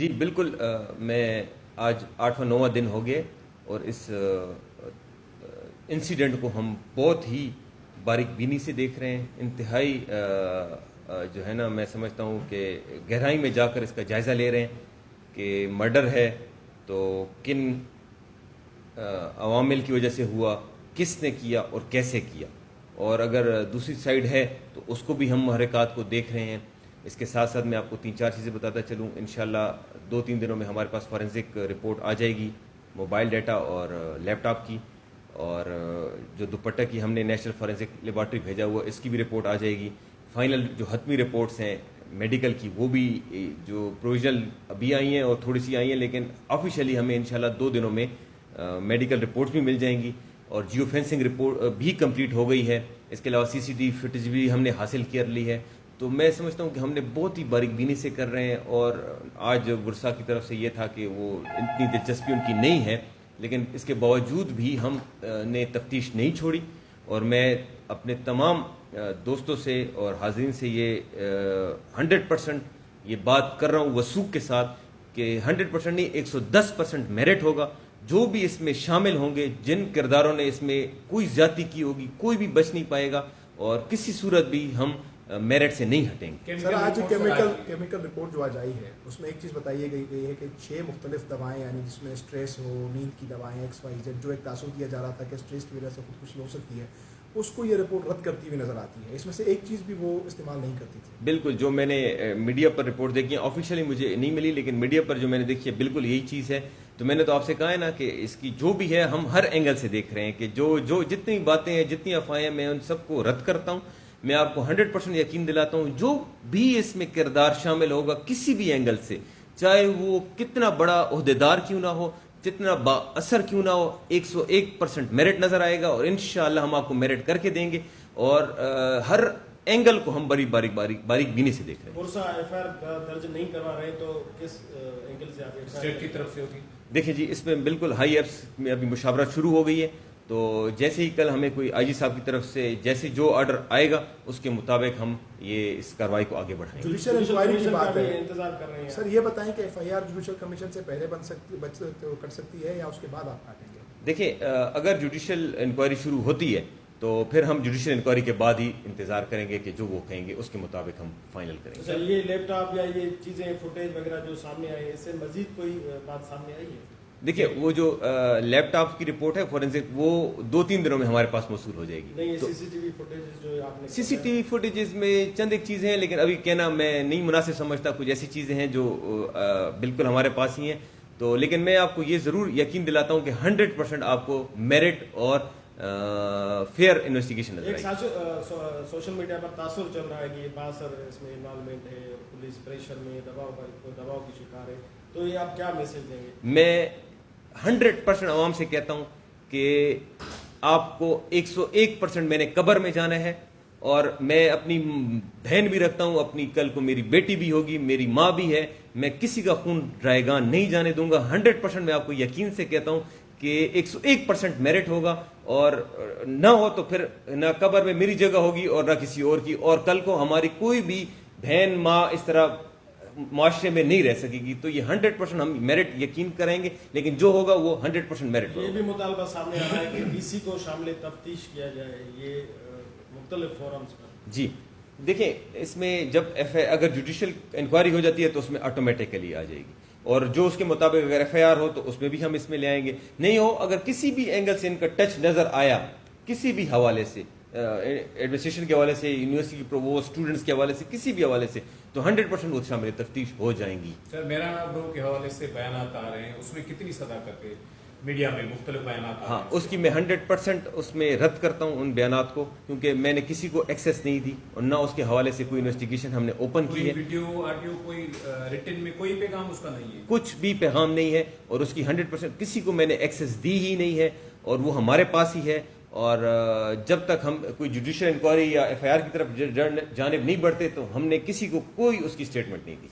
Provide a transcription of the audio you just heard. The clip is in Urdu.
جی بالکل، میں آج 8واں 9واں دن ہو گئے اور اس انسیڈنٹ کو ہم بہت ہی باریک بینی سے دیکھ رہے ہیں. انتہائی جو ہے نا، میں سمجھتا ہوں کہ گہرائی میں جا کر اس کا جائزہ لے رہے ہیں کہ مرڈر ہے تو کن عوامل کی وجہ سے ہوا، کس نے کیا اور کیسے کیا، اور اگر دوسری سائیڈ ہے تو اس کو بھی ہم محرکات کو دیکھ رہے ہیں. اس کے ساتھ ساتھ میں آپ کو 3 4 چیزیں بتاتا چلوں. انشاءاللہ 2 3 دنوں میں ہمارے پاس فورنزک رپورٹ آ جائے گی موبائل ڈیٹا اور لیپ ٹاپ کی، اور جو دوپٹہ کی ہم نے نیشنل فورنزک لیبارٹری بھیجا ہوا اس کی بھی رپورٹ آ جائے گی. فائنل جو حتمی رپورٹس ہیں میڈیکل کی وہ بھی جو پروویژنل ابھی آئی ہیں اور تھوڑی سی آئی ہیں، لیکن آفیشیلی ہمیں انشاءاللہ 2 دنوں میں میڈیکل رپورٹس بھی مل جائیں گی، اور جیو فینسنگ رپورٹ بھی کمپلیٹ ہو گئی ہے. اس کے علاوہ سی سی ٹی فوٹیج بھی ہم نے حاصل کر لی ہے. تو میں سمجھتا ہوں کہ ہم نے بہت ہی باریک بینی سے کر رہے ہیں. اور آج ورثا کی طرف سے یہ تھا کہ وہ اتنی دلچسپی ان کی نہیں ہے، لیکن اس کے باوجود بھی ہم نے تفتیش نہیں چھوڑی. اور میں اپنے تمام دوستوں سے اور حاضرین سے یہ 100% یہ بات کر رہا ہوں وثوق کے ساتھ کہ 100% نہیں، 110% میرٹ ہوگا. جو بھی اس میں شامل ہوں گے، جن کرداروں نے اس میں کوئی زیادتی کی ہوگی، کوئی بھی بچ نہیں پائے گا، اور کسی صورت بھی ہم میرٹ سے نہیں ہٹیں گے. سر آج کیمیکل رپورٹ جو آج آئی ہے اس میں ایک چیز بتائی گئی ہے کہ 6 مختلف دوائیں، یعنی جس میں اسٹریس ہو، نیند کی دوائیں XYZ، جو ایک تاثر کیا جا رہا تھا کہ اسٹریس کی وجہ سے خودکشی ہو سکتی ہے، اس کو یہ رپورٹ رد کرتی ہوئی نظر آتی ہے. اس میں سے ایک چیز بھی وہ استعمال نہیں کرتی تھی. بالکل، جو میں نے میڈیا پر رپورٹ دیکھی ہے، آفیشیلی مجھے نہیں ملی، لیکن میڈیا پر جو میں نے دیکھی ہے بالکل یہی چیز ہے. تو میں نے تو آپ سے کہا ہے نا کہ اس کی جو بھی ہے ہم ہر اینگل سے دیکھ رہے ہیں کہ جو جتنی باتیں ہیں، جتنی افواہیں ہیں، میں ان سب کو رد کرتا ہوں. میں آپ کو 100% یقین دلاتا ہوں جو بھی اس میں کردار شامل ہوگا کسی بھی اینگل سے، چاہے وہ کتنا بڑا عہدیدار کیوں نہ ہو، جتنا با اثر کیوں نہ ہو، 101% میرٹ نظر آئے گا. اور انشاءاللہ ہم آپ کو میرٹ کر کے دیں گے، اور ہر اینگل کو ہم بڑی باریک بینی سے دیکھ رہے ہیں. ورثہ FIR درج نہیں کروا رہے تو کس اینگل سے آپ اسٹیٹ کی طرف سے ہوتی؟ دیکھیں جی، اس میں بالکل ہائی ایپس میں ابھی مشاورت شروع ہو گئی ہے. تو جیسے ہی کل ہمیں کوئی IG صاحب کی طرف سے جیسے جو آرڈر آئے گا اس کے مطابق ہم یہ اس کارروائی کو آگے بڑھائیں گے. جوڈیشل انکوائری کی بات ہے، انتظار کر رہے ہیں سر یہ بتائیں کہ FIR جوڈیشل کمیشن سے پہلے کر سکتی ہے یا اس کے بعد آپ کاٹیں گے؟ دیکھیں، اگر جوڈیشل انکوائری شروع ہوتی ہے تو پھر ہم جوڈیشل انکوائری کے بعد ہی انتظار کریں گے کہ جو وہ کہیں گے اس کے مطابق ہم فائنل کریں گے. سر یہ لیپ ٹاپ یا یہ چیزیں فوٹیج وغیرہ جو سامنے آئی ہے، اس سے مزید کوئی بات سامنے آئی ہے؟ دیکھیے، وہ جو لیپ ٹاپ کی رپورٹ ہے فورنزک، وہ 2 3 دنوں میں ہمارے پاس موصول ہو جائے گی. نہیں، CCTV فوٹیج جو آپ نے CCTV فوٹیجز میں چند ایک چیزیں ہیں، لیکن ابھی کہنا میں نہیں مناسب سمجھتا. کچھ ایسی چیزیں ہیں جو بالکل ہمارے پاس ہی ہیں. تو لیکن میں آپ کو یہ ضرور یقین دلاتا ہوں کہ 100% آپ کو میرٹ اور فیئر انویسٹیگیشن نظر آئے گی. سوشل میڈیا پر تاثر چل رہا ہے کہ باثر اس میں انوالومنٹ ہے، پولیس پریشر میں دباؤ کی شکار ہے، تو یہ آپ کیا میسج دیں گے؟ میں 100% عوام سے کہتا ہوں کہ آپ کو 101% میں نے قبر میں جانا ہے، اور میں اپنی بہن بھی رکھتا ہوں، اپنی کل کو میری بیٹی بھی ہوگی، میری ماں بھی ہے، میں کسی کا خون رائیگان نہیں جانے دوں گا. 100% میں آپ کو یقین سے کہتا ہوں کہ 101% میرٹ ہوگا، اور نہ ہو تو پھر نہ قبر میں میری جگہ ہوگی اور نہ کسی اور کی، اور کل کو ہماری کوئی بھی بہن ماں اس طرح معاشرے میں نہیں رہ سکے گی. تو یہ 100% ہم میرٹ یقین کریں گے، لیکن جو ہوگا وہ 100% میرٹ ہوگا. یہ بھی مطالبہ سامنے آ رہا ہے کہ DC کو شامل تفتیش کیا جائے، یہ مختلف فورمز پر. جی دیکھیں، اس میں جب اگر جوڈیشل انکوائری ہو جاتی ہے تو اس میں آٹومیٹیکلی آ جائے گی، اور جو اس کے مطابق اگر FIR ہو تو اس میں بھی ہم اس میں لے آئیں گے. نہیں ہو، اگر کسی بھی اینگل سے ان کا ٹچ نظر آیا، کسی بھی حوالے سے، ایڈمنسٹریشن کے حوالے سے، یونیورسٹی کی پروووسٹ، اسٹوڈنٹس کے حوالے سے، کسی بھی حوالے سے، تو 100% وہ شامل تفتیش ہو جائیں گی. سر میرا برو کے حوالے سے بیانات آ رہے ہیں، اس میں کتنی صداقت ہے؟ میڈیا میں مختلف بیانات. ہاں، اس کی میں 100% اس میں رد کرتا ہوں ان بیانات کو، کیونکہ میں نے کسی کو ایکسیس نہیں دی، اور نہ اس کے حوالے سے کوئی انویسٹیگیشن ہم نے اوپن کی ہے. ویڈیو آڈیو کوئی ریٹن میں کوئی پیغام اس کا نہیں ہے؟ کچھ بھی پیغام نہیں ہے، اور اس کی 100% کسی کو میں نے ایکسیس دی ہی نہیں ہے، اور وہ ہمارے پاس ہی ہے. اور جب تک ہم کوئی جوڈیشل انکوائری یا FIR کی طرف جانب نہیں بڑھتے تو ہم نے کسی کو کوئی اس کی اسٹیٹمنٹ نہیں دی.